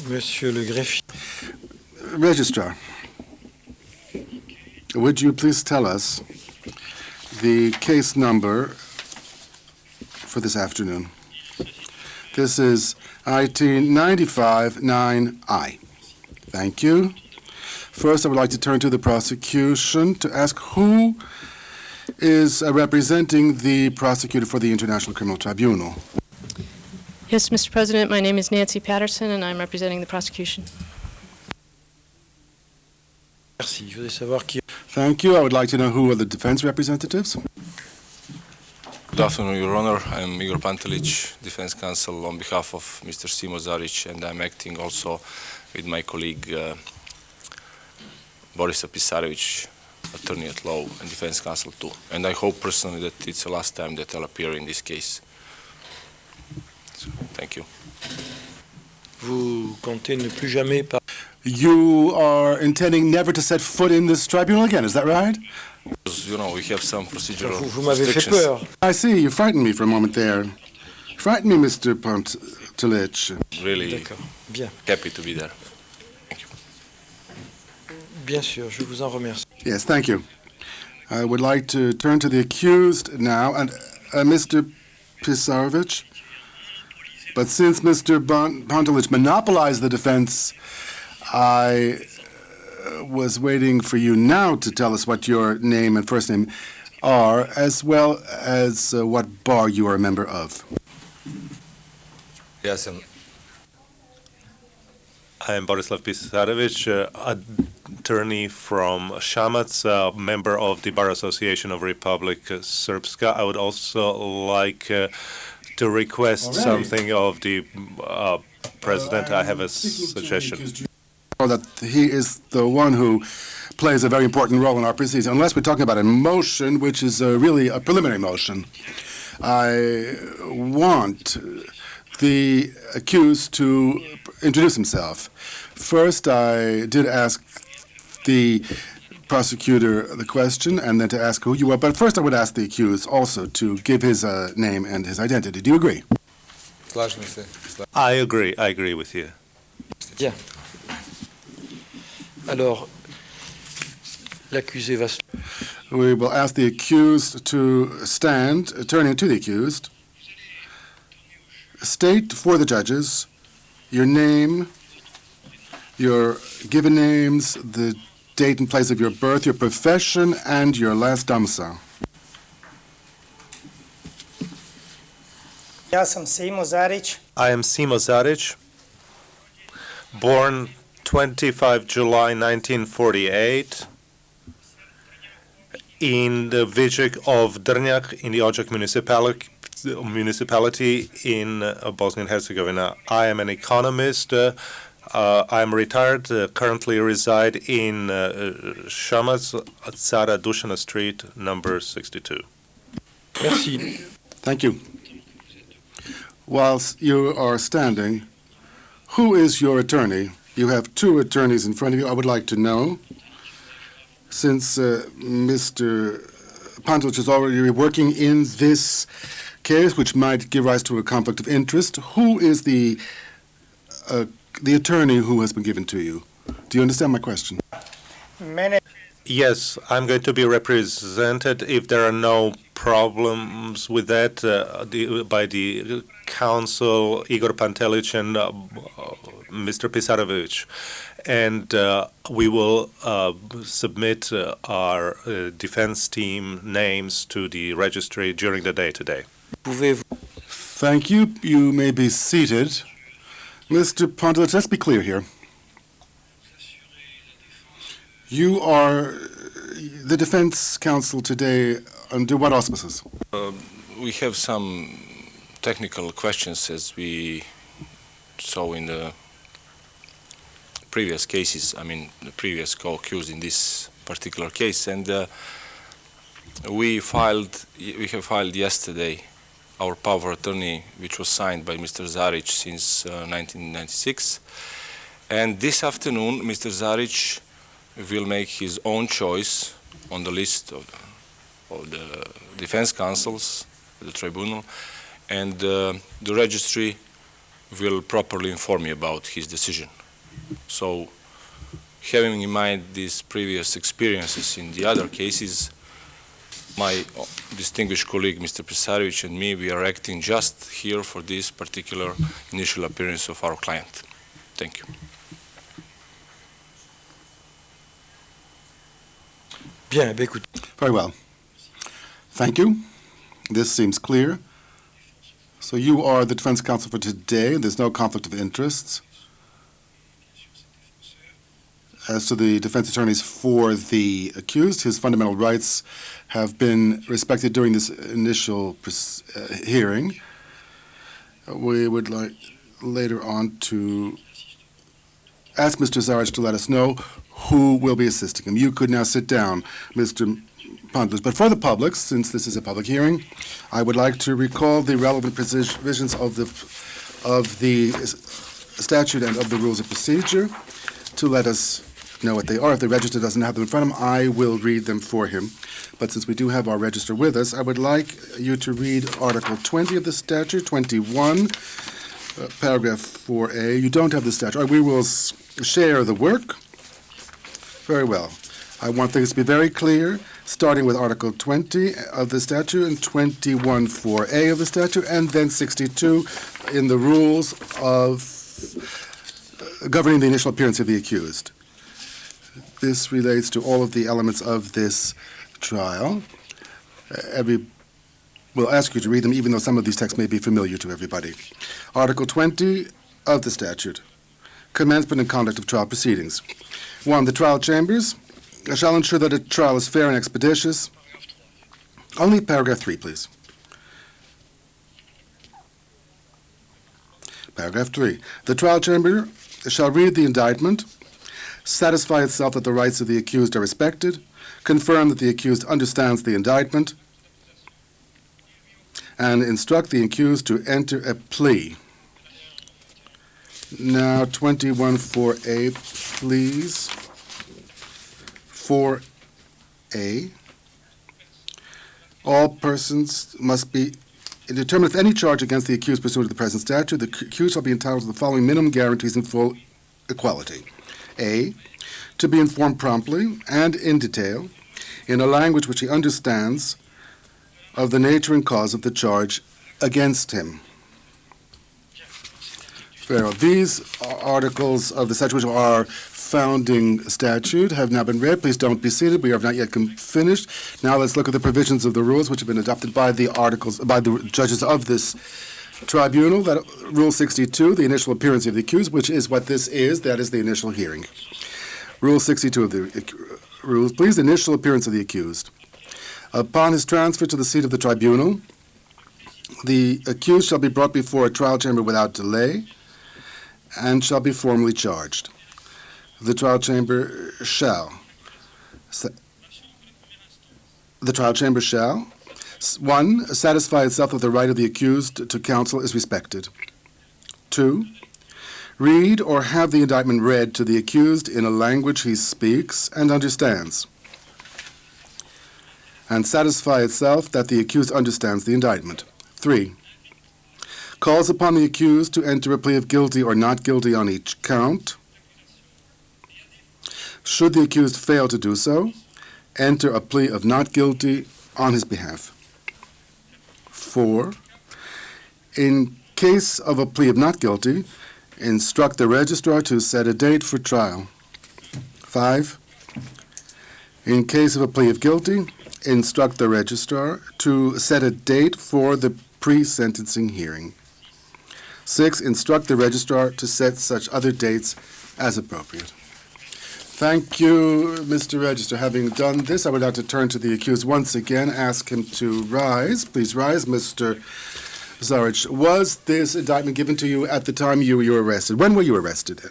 Monsieur le greffier. Registrar, would you please tell us the case number for this afternoon? This is IT 95-9I. Thank you. First, I would like to turn to the prosecution to ask who is representing the prosecutor for the International Criminal Tribunal. Yes, Mr. President, my name is Nancy Patterson, and I'm representing the prosecution. Merci. Je voudrais savoir qui. Thank you. I would like to know who are the defense representatives. Good afternoon, Your Honor. I'm Igor Pantelic, defense counsel on behalf of Mr. Simo Zarić, and I'm acting also with my colleague Boris Pisarevic, attorney at law and defense counsel too. And I hope personally that it's the last time that I'll appear in this case. So, thank you. Vous comptez ne plus jamais par. You are intending never to set foot in this tribunal again, is that right? Because, you know, we have some procedural Vous m'avez fait restrictions. peur. I see. You frightened me for a moment there. Frightened me, Mr. Pantelic. Really D'accord. Bien. happy to be there. Thank you. Bien sûr, je vous en remercie. Yes, thank you. I would like to turn to the accused now, and Mr. Pisarevic. But since Mr. Pantelic monopolized the defense, I was waiting for you now to tell us what your name and first name are, as well as what bar you are a member of. Yes, I am Borislav Pisarevic, attorney from Simić, member of the Bar Association of Republic Srpska. I would also like to request something of the president. I have a suggestion. That he is the one who plays a very important role in our proceedings, unless we're talking about a motion, which is really a preliminary motion. I want the accused to introduce himself. First, I did ask the prosecutor the question, and then to ask who you are. But first, I would ask the accused also to give his name and his identity. Do you agree? I agree. I agree with you. Bien. Alors, l'accusé va. We will ask the accused to stand, turning to the accused. State for the judges your name, your given names, the date and place of your birth, your profession, and your last domicile. Ja sam Simo Zarić. I am Simo Zarić, born 25 July 1948 in the village of Drnjak in the Odžak municipality in Bosnia and Herzegovina. I am an economist. I am retired, currently reside in Simić, Cara Dušana Street, number 62. Merci. Thank you. Whilst you are standing, who is your attorney? You have two attorneys in front of you. I would like to know, since Mr. Pantelic is already working in this case, which might give rise to a conflict of interest, who is the attorney who has been given to you? Do you understand my question? Yes, I'm going to be represented, if there are no problems with that, by the counsel Igor Pantelic and Mr. Pisarevic. And we will submit our defense team names to the registry during the day today. Thank you. You may be seated. Mr. Pantelic, let's be clear here. You are the defense counsel today under what auspices? We have some technical questions, as we saw in the previous cases, I mean the previous co-accused in this particular case, and we have filed yesterday our power of attorney, which was signed by Mr. Zarić since 1996, and this afternoon Mr. Zarić will make his own choice on the list of the defense counsels, the tribunal, and the registry will properly inform me about his decision. So, having in mind these previous experiences in the other cases, my distinguished colleague, Mr. Pisarević, and me, we are acting just here for this particular initial appearance of our client. Thank you. Bien, ben écoute. Very well. Thank you. This seems clear. So you are the defense counsel for today. There's no conflict of interests. As to the defense attorneys for the accused, his fundamental rights have been respected during this initial hearing. We would like later on to ask Mr. Zarić to let us know who will be assisting him. You could now sit down, Mr. Pontus. But for the public, since this is a public hearing, I would like to recall the relevant provisions of the statute and of the rules of procedure to let us know what they are. If the register doesn't have them in front of him, I will read them for him. But since we do have our register with us, I would like you to read Article 20 of the statute, 21, paragraph 4A. You don't have the statute. We will share the work. Very well. I want things to be very clear, starting with Article 20 of the statute and 21, 4A of the statute, and then 62 in the rules of governing the initial appearance of the accused. This relates to all of the elements of this trial. We'll ask you to read them, even though some of these texts may be familiar to everybody. Article 20 of the statute. Commencement and conduct of trial proceedings. 1. The trial chambers shall ensure that a trial is fair and expeditious. Only paragraph 3, please. Paragraph 3. The trial chamber shall read the indictment, satisfy itself that the rights of the accused are respected, confirm that the accused understands the indictment, and instruct the accused to enter a plea. Now, 21-4A, please. 4A. All persons must be determined if any charge against the accused pursuant to the present statute, the accused shall be entitled to the following minimum guarantees in full equality. A, to be informed promptly and in detail, in a language which he understands, of the nature and cause of the charge against him. Well, these articles of the statute, which are founding statute, have now been read. Please don't be seated. We have not yet finished. Now let's look at the provisions of the rules which have been adopted by the judges of this tribunal. That Rule 62, the initial appearance of the accused, which is what this is. That is the initial hearing. Rule 62 of the rules, please. Initial appearance of the accused. Upon his transfer to the seat of the tribunal, the accused shall be brought before a trial chamber without delay and shall be formally charged. The trial chamber shall, 1, satisfy itself that the right of the accused to counsel is respected. 2, read or have the indictment read to the accused in a language he speaks and understands, and satisfy itself that the accused understands the indictment. 3, calls upon the accused to enter a plea of guilty or not guilty on each count. Should the accused fail to do so, enter a plea of not guilty on his behalf. 4, in case of a plea of not guilty, instruct the registrar to set a date for trial. 5, in case of a plea of guilty, instruct the registrar to set a date for the pre-sentencing hearing. 6, instruct the registrar to set such other dates as appropriate. Thank you, Mr. Register. Having done this, I would like to turn to the accused once again, ask him to rise. Please rise, Mr. Zarić. Was this indictment given to you at the time you were arrested? When were you arrested?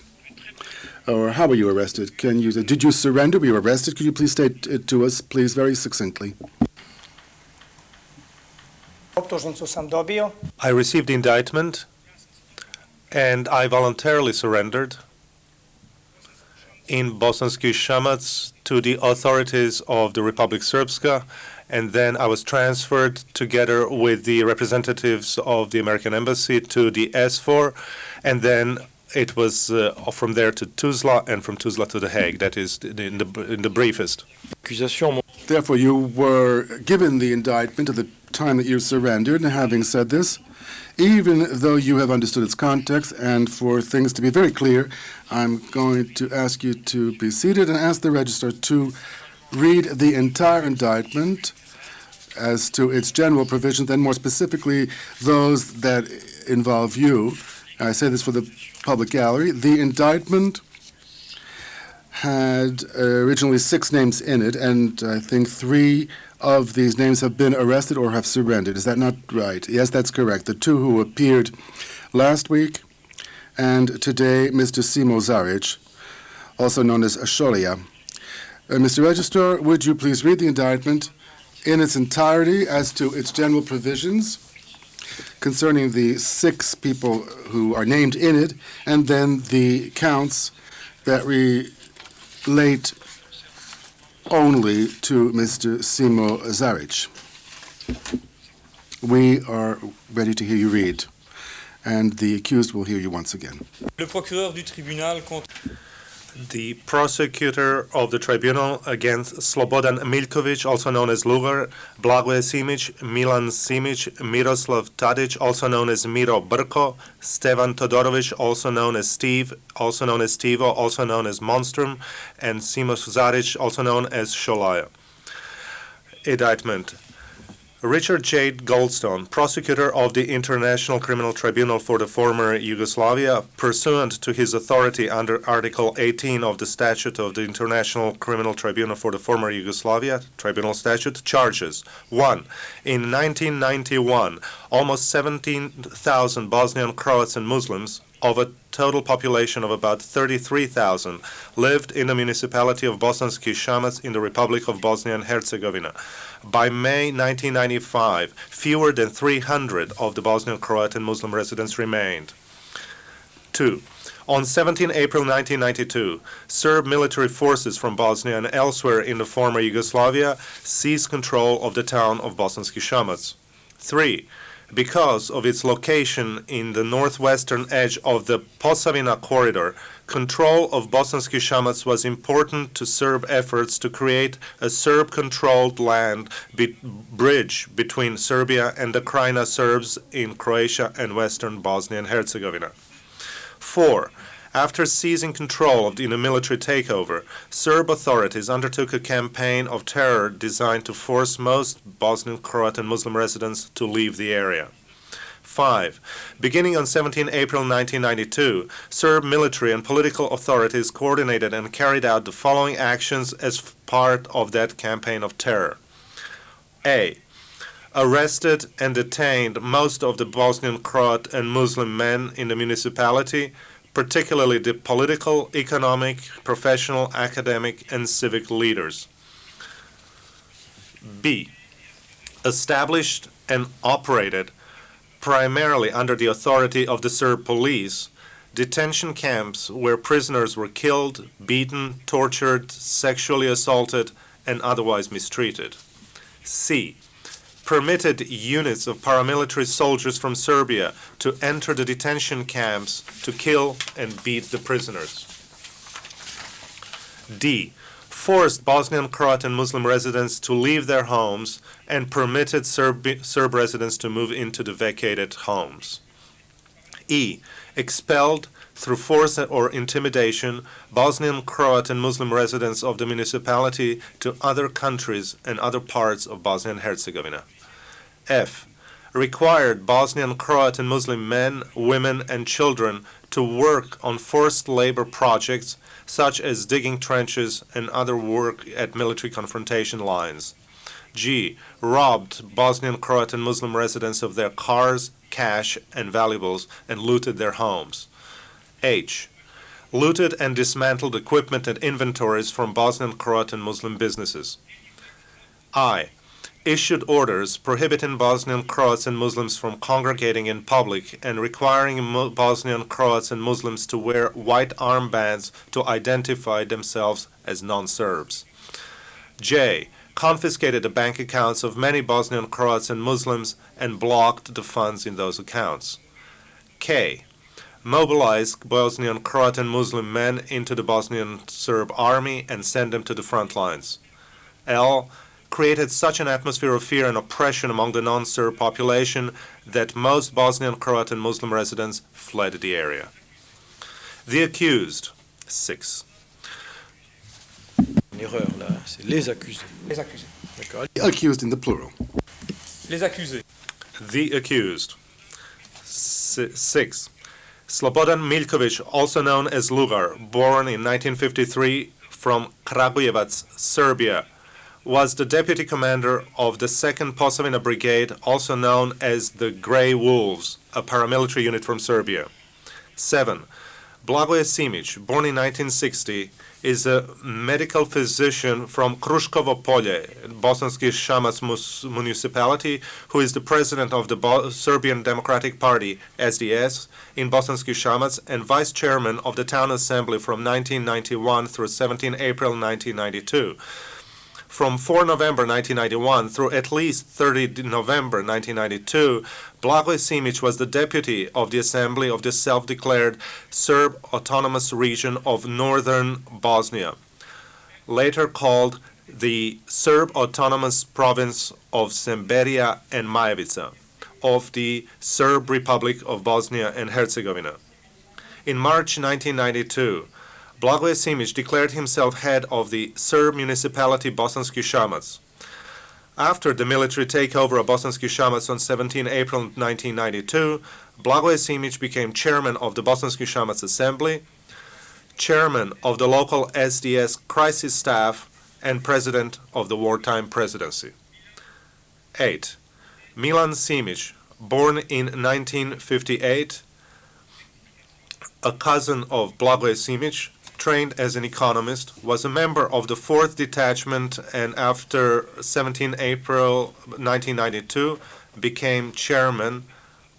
Or how were you arrested? Did you surrender? Were you arrested? Could you please state it to us, please, very succinctly? I received the indictment and I voluntarily surrendered in Bosanski Samić to the authorities of the Republic Srpska and then I was transferred together with the representatives of the American Embassy to the S4, and then it was from there to Tuzla, and from Tuzla to The Hague. That is in the briefest. Therefore, you were given the indictment at the time that you surrendered, and having said this, even though you have understood its context, and for things to be very clear, I'm going to ask you to be seated and ask the registrar to read the entire indictment as to its general provisions, and more specifically those that involve you. I say this for the public gallery. The indictment had originally 6 names in it, and I think 3 of these names have been arrested or have surrendered. Is that not right? Yes, that's correct. The 2 who appeared last week, and today, Mr. Simo Zarić, also known as Asholia. Mr. Registrar, would you please read the indictment in its entirety as to its general provisions concerning the 6 people who are named in it, and then the counts that relate only to Mr. Simo Zarić. We are ready to hear you read, and the accused will hear you once again. Le procureur du tribunal contre The prosecutor of the tribunal against Slobodan Miljković, also known as Lugar, Blagoje Simić, Milan Simić, Miroslav Tadić, also known as Miro Brko, Stevan Todorović, also known as Steve, also known as Stevo, also known as Monstrum, and Simo Zarić, also known as Sholaya. Indictment. Richard J. Goldstone, prosecutor of the International Criminal Tribunal for the former Yugoslavia, pursuant to his authority under Article 18 of the Statute of the International Criminal Tribunal for the former Yugoslavia, Tribunal Statute, charges 1. In 1991, almost 17,000 Bosnian Croats and Muslims, of a total population of about 33,000, lived in the municipality of Bosanski Samac in the Republic of Bosnia and Herzegovina. By May 1995, fewer than 300 of the Bosnian Croat and Muslim residents remained. 2. On 17 April 1992, Serb military forces from Bosnia and elsewhere in the former Yugoslavia seized control of the town of Bosanski Samac. 3. Because of its location in the northwestern edge of the Posavina corridor, control of Bosanski Samac was important to Serb efforts to create a Serb-controlled land bridge between Serbia and the Krajina Serbs in Croatia and western Bosnia and Herzegovina. 4. After seizing control in a military takeover, Serb authorities undertook a campaign of terror designed to force most Bosnian Croat and Muslim residents to leave the area. 5. Beginning on 17 April 1992, Serb military and political authorities coordinated and carried out the following actions as part of that campaign of terror. A. Arrested and detained most of the Bosnian Croat and Muslim men in the municipality, particularly the political, economic, professional, academic, and civic leaders. B. Established and operated, primarily under the authority of the Serb police, detention camps where prisoners were killed, beaten, tortured, sexually assaulted, and otherwise mistreated. C. Permitted units of paramilitary soldiers from Serbia to enter the detention camps to kill and beat the prisoners. D. Forced Bosnian Croat and Muslim residents to leave their homes and permitted Serb residents to move into the vacated homes. E. Expelled through force or intimidation Bosnian Croat and Muslim residents of the municipality to other countries and other parts of Bosnia and Herzegovina. F. Required Bosnian Croat and Muslim men, women, and children to work on forced labor projects such as digging trenches and other work at military confrontation lines. G. Robbed Bosnian Croat and Muslim residents of their cars, cash, and valuables and looted their homes. H. Looted and dismantled equipment and inventories from Bosnian Croat and Muslim businesses. I. Issued orders prohibiting Bosnian Croats and Muslims from congregating in public and requiring Bosnian Croats and Muslims to wear white armbands to identify themselves as non-Serbs. J. confiscated the bank accounts of many Bosnian Croats and Muslims and blocked the funds in those accounts. K. Mobilized Bosnian Croat and Muslim men into the Bosnian Serb army and sent them to the front lines. L. Created such an atmosphere of fear and oppression among the non-Serb population that most Bosnian Croat and Muslim residents fled the area. The accused. 6. Une erreur là, c'est les accusés. Les accusés. D'accord. Accused in the plural. Les accusés. The accused. 6. Slobodan Miljković, also known as Lugar, born in 1953 from Kragujevac, Serbia, was the deputy commander of the 2nd Posavina Brigade, also known as the Grey Wolves, a paramilitary unit from Serbia. 7. Blagoje Simić, born in 1960, is a medical physician from Kruškovo Polje, Bosanski Šamac municipality, who is the president of the Serbian Democratic Party, SDS, in Bosanski Šamac and vice chairman of the town assembly from 1991 through 17 April 1992. From 4 November 1991 through at least 30 November 1992, Blagoje Simić was the deputy of the Assembly of the self-declared Serb Autonomous Region of Northern Bosnia, later called the Serb Autonomous Province of Semberija and Majevica, of the Serb Republic of Bosnia and Herzegovina. In March 1992, Blagoje Simić declared himself head of the Serb municipality Bosanski Šamac. After the military takeover of Bosanski Šamac on 17 April 1992, Blagoje Simić became chairman of the Bosanski Šamac Assembly, chairman of the local SDS crisis staff, and president of the wartime presidency. 8. Milan Simić, born in 1958, a cousin of Blagoje Simić, trained as an economist, was a member of the 4th Detachment and after 17 April 1992 became chairman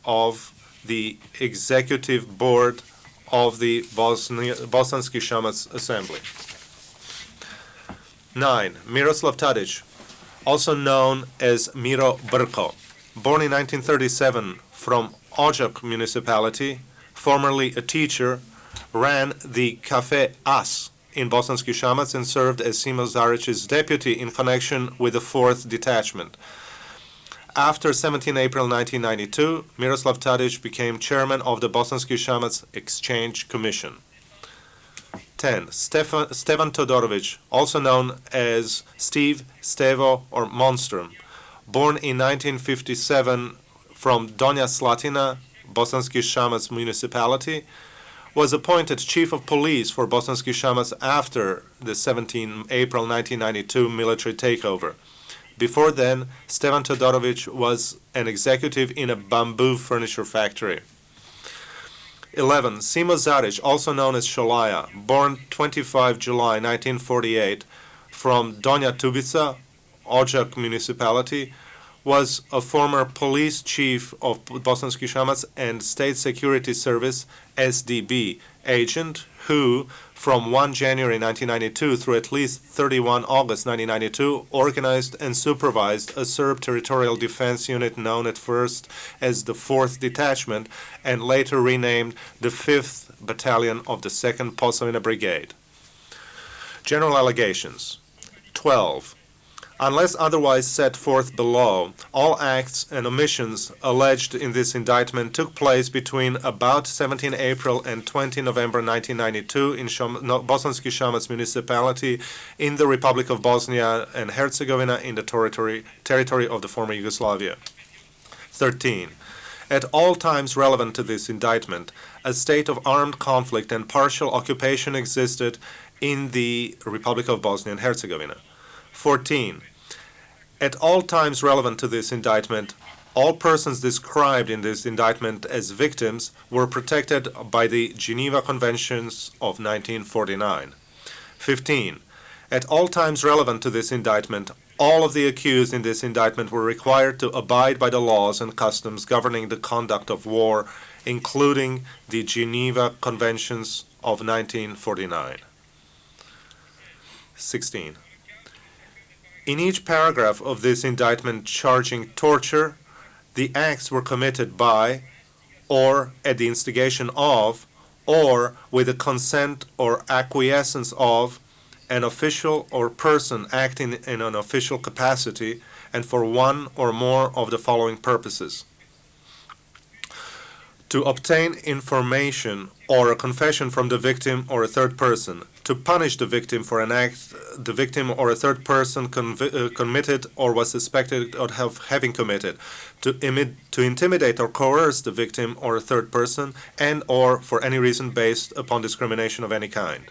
of the executive board of the Bosanski Šamac Assembly. 9. Miroslav Tadić, also known as Miro Brko, born in 1937 from Ođak municipality, formerly a teacher, ran the Café As in Bosanski Šamac and served as Simo Zarić's deputy in connection with the 4th Detachment. After 17 April 1992, Miroslav Tadić became chairman of the Bosanski Šamac Exchange Commission. 10. Stevan Todorović, also known as Steve, Stevo, or Monstrum, born in 1957 from Donja Slatina, Bosanski Šamac municipality, was appointed chief of police for Bosanski Šamac after the 17 April 1992 military takeover. Before then, Stevan Todorović was an executive in a bamboo furniture factory. 11. Simo Zarić, also known as Šolaja, born 25 July 1948 from Donja Tubica, Ođak municipality, was a former police chief of Bosanski Šamac and State Security Service SDB agent who, from 1 January 1992 through at least 31 August 1992, organized and supervised a Serb territorial defense unit known at first as the 4th Detachment and later renamed the 5th Battalion of the 2nd Posavina Brigade. General allegations. 12. Unless otherwise set forth below, all acts and omissions alleged in this indictment took place between about 17 April and 20 November 1992 in Bosanski Šamac municipality in the Republic of Bosnia and Herzegovina in the territory of the former Yugoslavia. 13. At all times relevant to this indictment, a state of armed conflict and partial occupation existed in the Republic of Bosnia and Herzegovina. 14. At all times relevant to this indictment, all persons described in this indictment as victims were protected by the Geneva Conventions of 1949. 15. At all times relevant to this indictment, all of the accused in this indictment were required to abide by the laws and customs governing the conduct of war, including the Geneva Conventions of 1949. 16. In each paragraph of this indictment charging torture, the acts were committed by, or at the instigation of, or with the consent or acquiescence of, an official or person acting in an official capacity and for one or more of the following purposes: to obtain information or a confession from the victim or a third person, to punish the victim for an act the victim or a third person committed or was suspected of having committed, to intimidate or coerce the victim or a third person, and or for any reason based upon discrimination of any kind.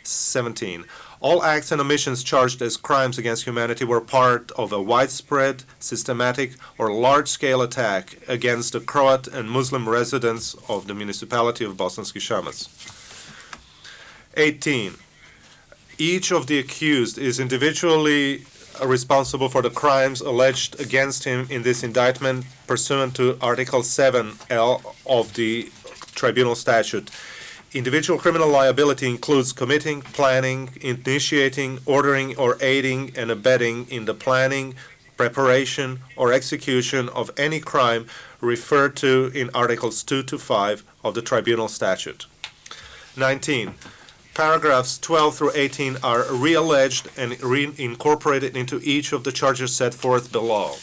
17. All acts and omissions charged as crimes against humanity were part of a widespread, systematic, or large-scale attack against the Croat and Muslim residents of the municipality of Bosanski Samić. 18. Each of the accused is individually responsible for the crimes alleged against him in this indictment pursuant to Article 7L of the Tribunal Statute. Individual criminal liability includes committing, planning, initiating, ordering, or aiding and abetting in the planning, preparation, or execution of any crime referred to in Articles 2 to 5 of the Tribunal Statute. 19. Paragraphs 12 through 18 are realleged and reincorporated into each of the charges set forth below.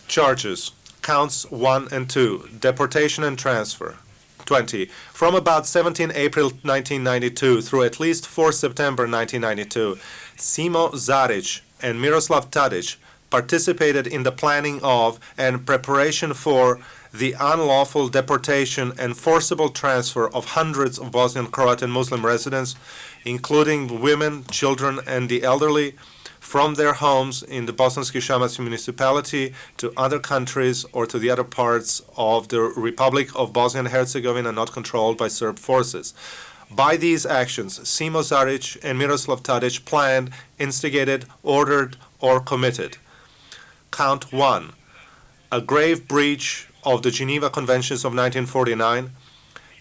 Charges. Counts 1 and 2, deportation and transfer. 20. From about 17 April 1992 through at least 4 September 1992, Simo, Zarić, and Miroslav Tadić participated in the planning of and preparation for the unlawful deportation and forcible transfer of hundreds of Bosnian, Croat, and Muslim residents, including women, children, and the elderly, from their homes in the Bosanski Samić municipality to other countries or to the other parts of the Republic of Bosnia and Herzegovina not controlled by Serb forces. By these actions, Simo, Zarić, and Miroslav Tadić planned, instigated, ordered, or committed. Count 1. A grave breach of the Geneva Conventions of 1949,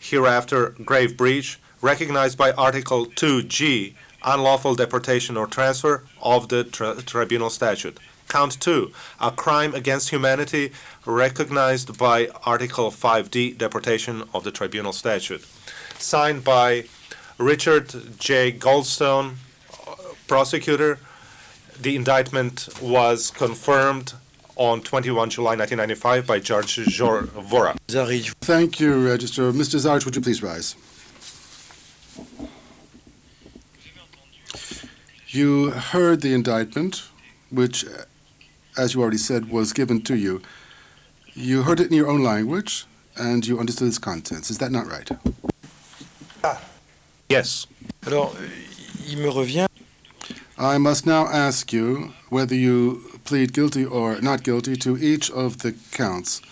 hereafter grave breach, recognized by Article 2G, unlawful deportation or transfer of the Tribunal Statute. Count 2, a crime against humanity recognized by Article 5D, deportation of the Tribunal Statute. Signed by Richard J. Goldstone, prosecutor. The indictment was confirmed on 21 July 1995 by Judge Vora. Zarić. Thank you, Register. Mr. Zarić, would you please rise? You heard the indictment, which, as you already said, was given to you. You heard it in your own language, and you understood its contents. Is that not right? Yes. Alors, il me revient. I must now ask you whether you plead guilty or not guilty to each of the counts.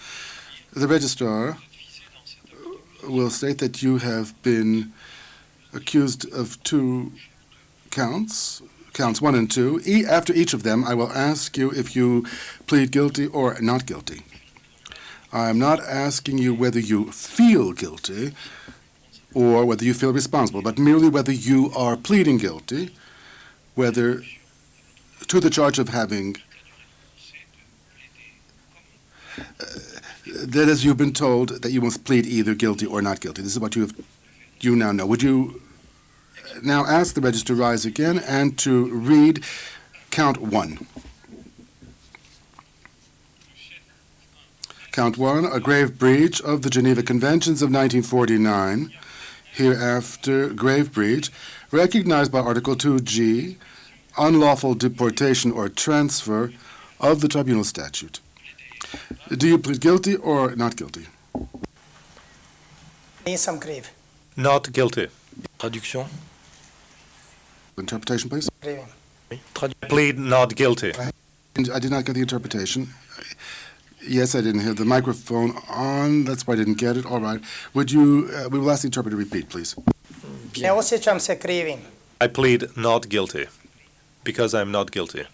The registrar will state that you have been accused of 2 counts, counts 1 and 2. After each of them, I will ask you if you plead guilty or not guilty. I am not asking you whether you feel guilty or whether you feel responsible, but merely whether you are pleading guilty, whether to the charge of having, that is, you've been told that you must plead either guilty or not guilty. This is what you now know. Would you now ask the register to rise again and to read count 1. Count 1, a grave breach of the Geneva Conventions of 1949, hereafter grave breach, recognized by Article 2G, unlawful deportation or transfer of the Tribunal Statute. Do you plead guilty or not guilty? Nisam kriv. Not guilty. Traduction. Interpretation, please. Krivim. Plead not guilty. I did not get the interpretation. Yes, I didn't hear the microphone on. That's why I didn't get it. All right. Would you, we will ask the interpreter to repeat, please. Ne osjećam se krivim. I plead not guilty because I'm not guilty.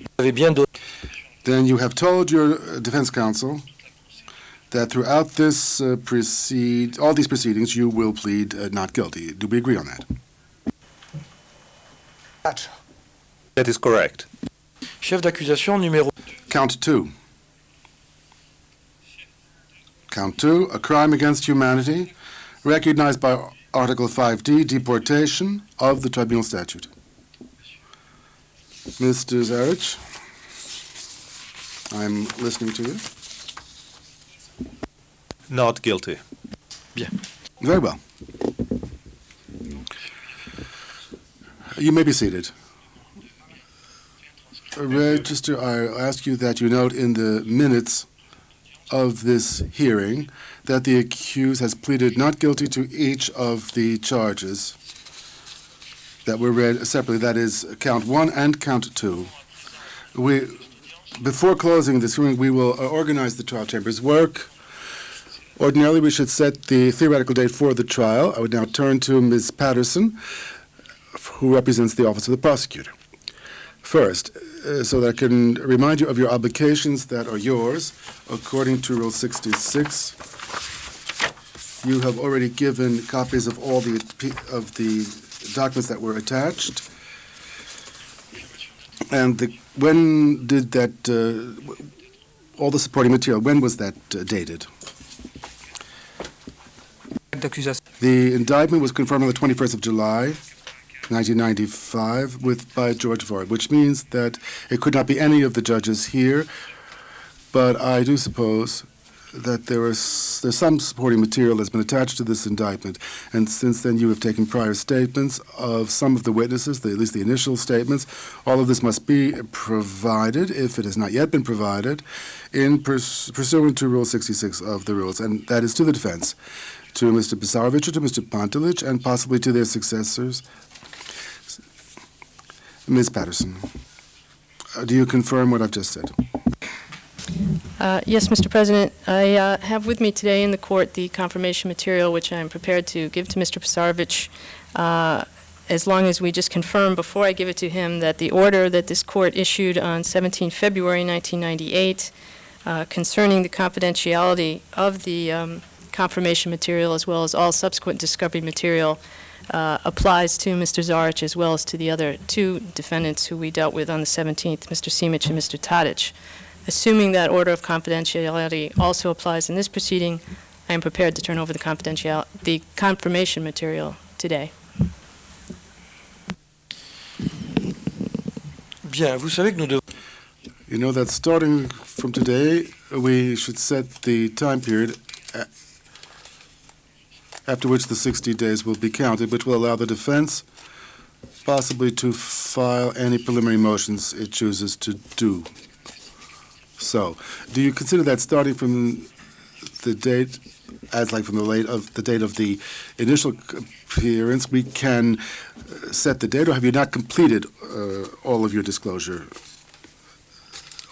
Then you have told your defense counsel that throughout this all these proceedings you will plead not guilty. Do we agree on that? Tačno. That is correct. Chef d'accusation numéro... Count 2. Count 2, a crime against humanity, recognized by Article 5D, deportation of the Tribunal statute. Mr. Zarić, I'm listening to you. Not guilty. Bien. Very well. You may be seated. Register, I ask you that you note in the minutes of this hearing that the accused has pleaded not guilty to each of the charges that were read separately, that is, count 1 and count 2. Before closing this hearing, we will organize the trial chamber's work. Ordinarily, we should set the theoretical date for the trial. I would now turn to Ms. Patterson, who represents the Office of the Prosecutor. First, so that I can remind you of your obligations that are yours, according to Rule 66. You have already given copies of all the documents that were attached. And when did that, all the supporting material, when was that dated? The indictment was confirmed on the 21st of July, 1995, by George Vard, which means that it could not be any of the judges here, but I do suppose that there's some supporting material that's been attached to this indictment, and since then you have taken prior statements of some of the witnesses, at least the initial statements. All of this must be provided, if it has not yet been provided, pursuant to Rule 66 of the rules, and that is to the defense, to Mr. Pisarovic, to Mr. Pantelic, and possibly to their successors. Ms. Patterson, do you confirm what I've just said? Yes, Mr. President. I have with me today in the court the confirmation material, which I'm prepared to give to Mr. Pisarovic, as long as we just confirm before I give it to him that the order that this court issued on 17 February 1998 concerning the confidentiality of the confirmation material as well as all subsequent discovery material applies to Mr. Zarić as well as to the other two defendants who we dealt with on the 17th, Mr. Simić and Mr. Tadić. Assuming that order of confidentiality also applies in this proceeding, I am prepared to turn over the confirmation material today. Bien, vous savez que nous devons... You know that starting from today, we should set the time period after which the 60 days will be counted, which will allow the defense possibly to file any preliminary motions it chooses to do. So, do you consider that starting from the date, as like from the date of the initial appearance, we can set the date, or have you not completed all of your disclosures?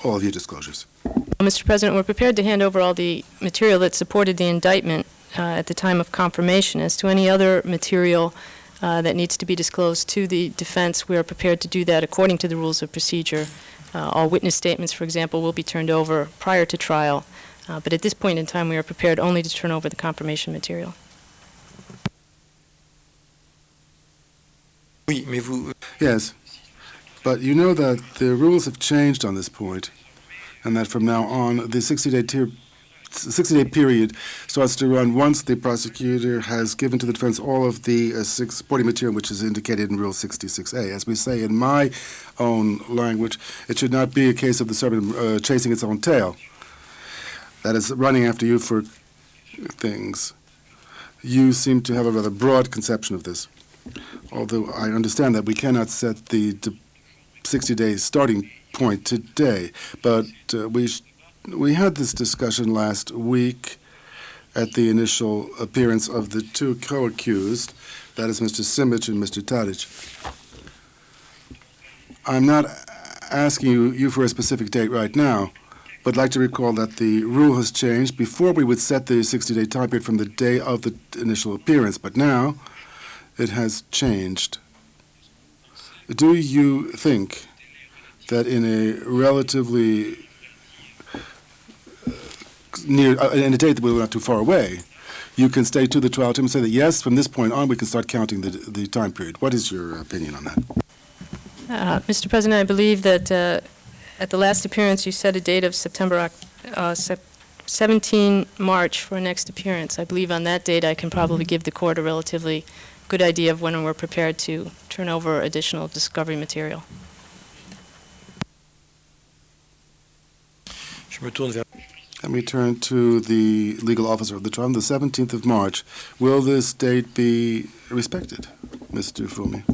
Mr. President, we're prepared to hand over all the material that supported the indictment at the time of confirmation. As to any other material that needs to be disclosed to the defense, we are prepared to do that according to the rules of procedure. All witness statements, for example, will be turned over prior to trial, but at this point in time we are prepared only to turn over the confirmation material. Oui, mais vous... Yes, but you know that the rules have changed on this point, and that from now on the 60-day period starts to run once the prosecutor has given to the defense all of the supporting material which is indicated in Rule 66A. As we say in my own language, it should not be a case of the serpent chasing its own tail. That is, running after you for things. You seem to have a rather broad conception of this, although I understand that we cannot set the 60-day starting point today, but we had this discussion last week at the initial appearance of the two co-accused, that is Mr. Simić and Mr. Tadić. I'm not asking you for a specific date right now, but I'd like to recall that the rule has changed. Before we would set the 60-day time period from the day of the initial appearance, but now it has changed. Do you think that in a relatively in a date that we're not too far away, you can stay to the trial team and say that yes, from this point on we can start counting the time period? What is your opinion on that? Mr. President, I believe that at the last appearance you set a date of 17 March for next appearance. I believe on that date I can probably give the court a relatively good idea of when we're prepared to turn over additional discovery material. Let me turn to the legal officer of the trial. The 17th of March. Will this date be respected, Mr. Fumi?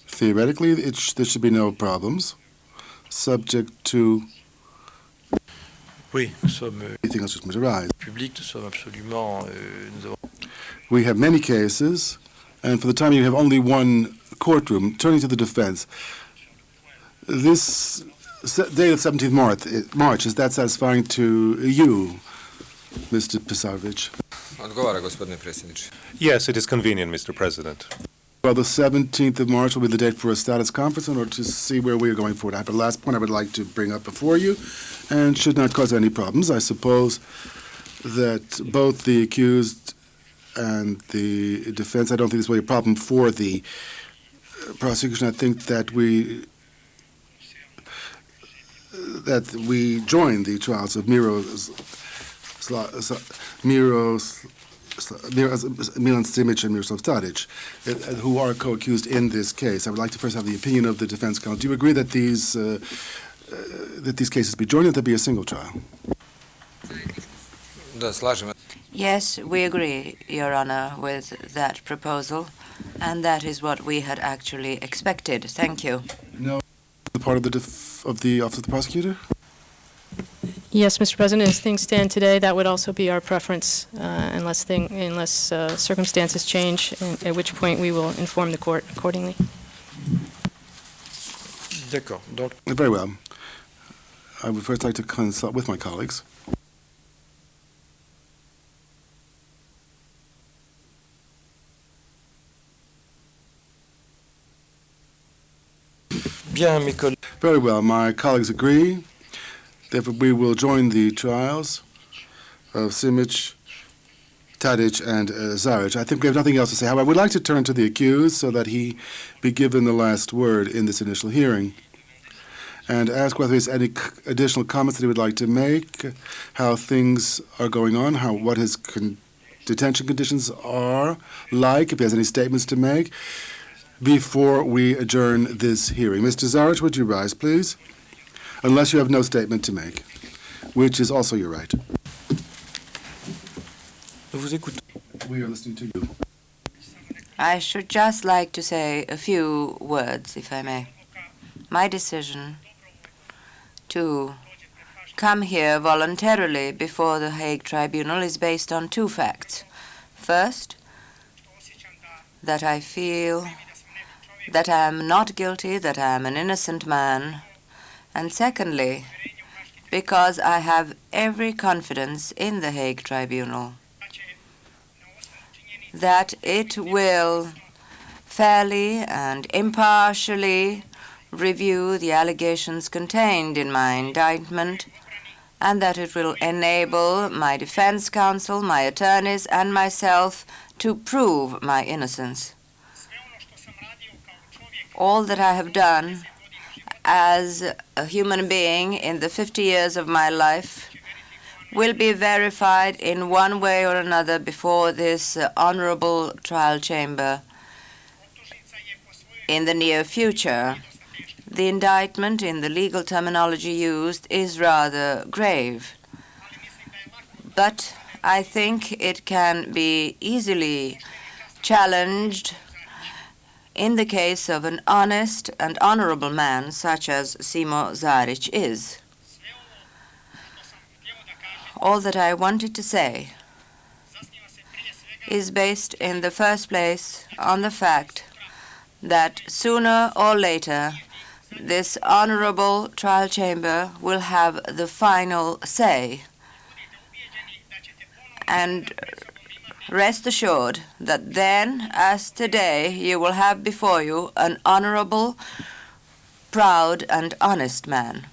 Theoretically, there should be no problems, subject to Oui, nous sommes anything else which might arise. publics, nous sommes absolument. Nous avons We have many cases, and for the time you have only one courtroom. Turning to the defense, this date of 17th March, is that satisfying to you, Mr. Pisarevich? Odgovara, gospodine predsjedniče. Yes, it is convenient, Mr. President. Well, the 17th of March will be the date for a status conference in order to see where we are going forward. I have a last point I would like to bring up before you, and should not cause any problems. I suppose that both the accused and the defense, I don't think this will be a problem for the prosecution. I think that we join the trials of Milan Simić and Miroslav Zarić, who are co-accused in this case. I would like to first have the opinion of the defense counsel. Do you agree that these cases be joined, and there be a single trial? Da, slažem. Yes, we agree, Your Honor, with that proposal, and that is what we had actually expected. Thank you. No, the part of the Office of the Prosecutor? Yes, Mr. President, as things stand today, that would also be our preference, unless circumstances change, at which point we will inform the court accordingly. D'accord. Donc, Very well. I would first like to consult with my colleagues. bien, mes collègues. Very well. My colleagues agree. Therefore, we will join the trials of Simić, Tadić, and Zarić. I think we have nothing else to say. However, I would like to turn to the accused so that he be given the last word in this initial hearing and ask whether there's any additional comments that he would like to make, how things are going on, what his detention conditions are like, if he has any statements to make, before we adjourn this hearing. Mr. Zarić, would you rise, please? Unless you have no statement to make, which is also your right. We are listening to you. I should just like to say a few words, if I may. My decision to come here voluntarily before the Hague Tribunal is based on two facts. First, that I feel that I am not guilty, that I am an innocent man. And secondly, because I have every confidence in the Hague Tribunal that it will fairly and impartially review the allegations contained in my indictment, and that it will enable my defense counsel, my attorneys, and myself to prove my innocence. All that I have done as a human being in the 50 years of my life will be verified in one way or another before this honorable trial chamber in the near future. The indictment, in the legal terminology used, is rather grave. But I think it can be easily challenged in the case of an honest and honorable man such as Simo Zarić is. All that I wanted to say is based in the first place on the fact that sooner or later this honorable trial chamber will have the final say. And rest assured that then, as today, you will have before you an honorable, proud, and honest man.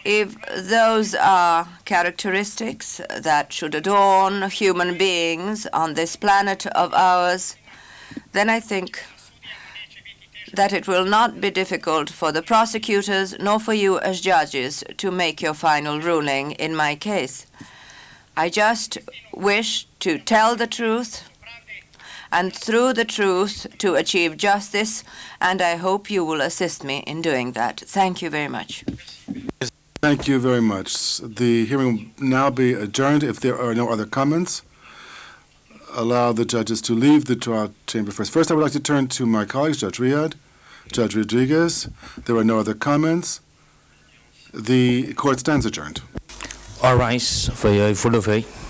If those are characteristics that should adorn human beings on this planet of ours, then I think that it will not be difficult for the prosecutors nor for you as judges to make your final ruling in my case. I just wish to tell the truth, and through the truth to achieve justice, and I hope you will assist me in doing that. Thank you very much. Thank you very much. The hearing will now be adjourned. If there are no other comments, allow the judges to leave the trial chamber first. First, I would like to turn to my colleagues, Judge Riyad, Judge Rodriguez. There are no other comments. The court stands adjourned. All rise for your full of faith.